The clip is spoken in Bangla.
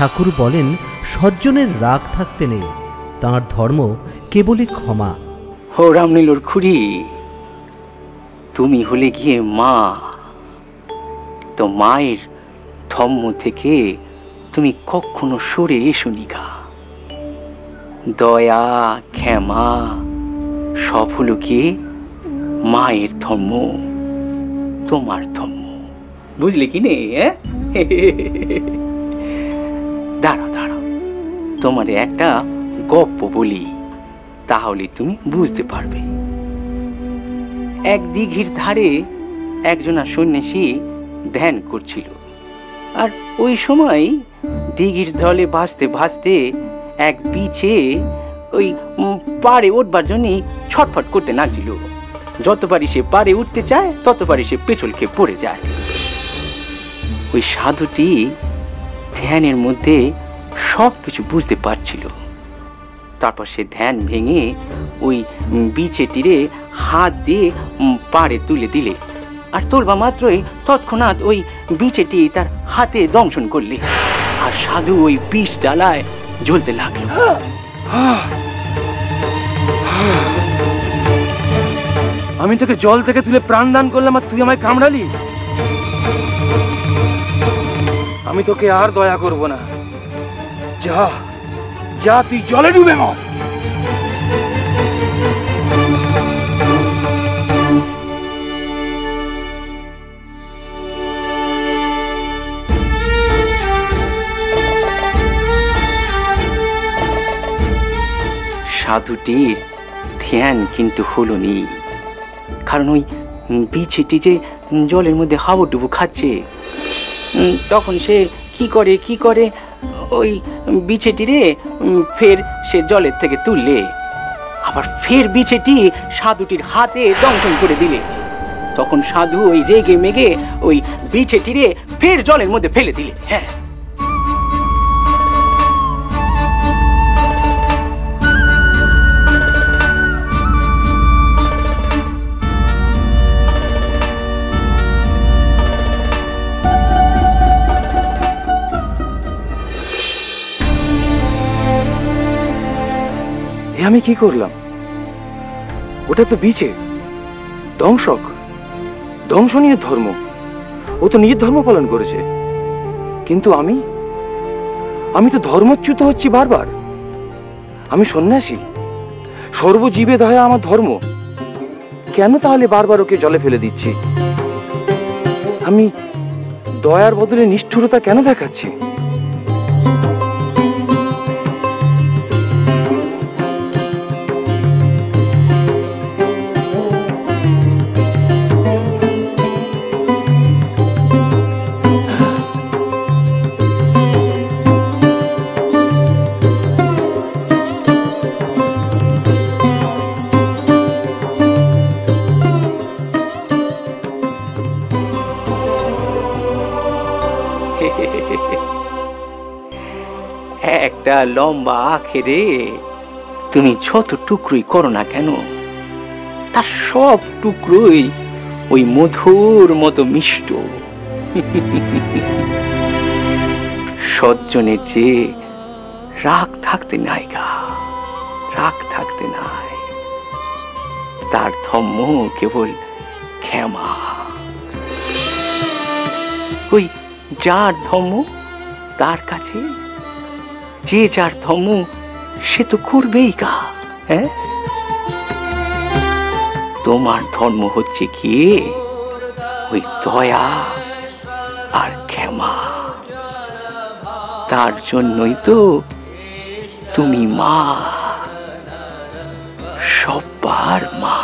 ঠাকুর বলেন সজ্জনের রাগ থাকতে নেই, তাঁর ধর্ম কেবলই ক্ষমা। ও রামনীলর খুড়ি, তুমি হলে গিয়ে মা, তো মায়ের ধর্ম থেকে তুমি কখনো সরে এসো নিগা। দয়া ক্ষমা সব হলো গিয়ে মায়ের ধর্ম, তোমার ধর্ম, বুঝলে কি নে? দাঁড়াও দাঁড়াও, তোমার একটা গল্প বলি, তাহলে তুমি বুঝতে পারবে। এক দিঘির ধারে একজনা সন্ন্যাসী ধ্যান করছিল, আর ওই সময় দিঘির জলে ভাসতে ভাসতে এক বিছে ওই পাড়ে উঠবার জন্য ছটফট করতে লাগছিল। যতবারই সে পাড়ে উঠতে চায় ততবারই সে পেছল খেয়ে পড়ে যায়। ওই সাধুটি ধ্যানের মধ্যে সব কিছু বুঝতে পারছিল। তারপর সে ধ্যান ভেঙে ওই বিছেটিরে হাত দিয়ে পাড়ে তুলে দিলে, আর তোলবা মাত্রই তৎক্ষণাৎ ওই বিছেটি তার হাতে দংশন করলে, আর সাধু ওই বিষ জ্বালায় জ্বলতে লাগলো। আমি তোকে জল থেকে তুলে প্রাণ দান করলাম, আর তুই আমায় কামড়ালি। আমি তোকে আর দয়া করব না, যা যা, তুই জলে ডুবে মর। সাধুটির ধ্যান কিন্তু হলো নি, কারণ ওই বিছেটি যে জলের মধ্যে হাবুডুবু খাচ্ছে। তখন সে কি করে ওই বিছেটিরে ফের সে জলের থেকে তুললে, আবার ফের বিছেটি সাধুটির হাতে দংশন করে দিলে। তখন সাধু ওই রেগে মেগে ওই বিছেটিরে ফের জলের মধ্যে ফেলে দিলে। হ্যাঁ, আমি কি করলাম? ওটা তো বিছে, দংশক, দংশনীয় ধর্ম। ও তো নিজের ধর্ম পালন করেছে, কিন্তু আমি তো ধর্মচ্যুত হচ্ছি বারবার। আমি সন্ন্যাসী, সর্বজীবে দয়া আমার ধর্ম, কেন তাহলে বারবার ওকে জলে ফেলে দিচ্ছি? আমি দয়ার বদলে নিষ্ঠুরতা কেন দেখাচ্ছি? একটা লম্বা আখেরে তুমি যত টুকরোই করো না কেন, তার সব টুকরোই ওই মধুর মতো মিষ্ট। সজ্জনের যে রাগ থাকতে নাই গা, রাগ থাকতে নাই, তার ধর্ম কেবল ক্ষমা। ওই যার ধর্ম তার কাছে যে যার ধর্ম সে তো করবেই গা। হ্যাঁ, তোমার ধর্ম হচ্ছে কি ওই দয়া আর ক্ষমা, তার জন্যই তো তুমি মা, সবার মা।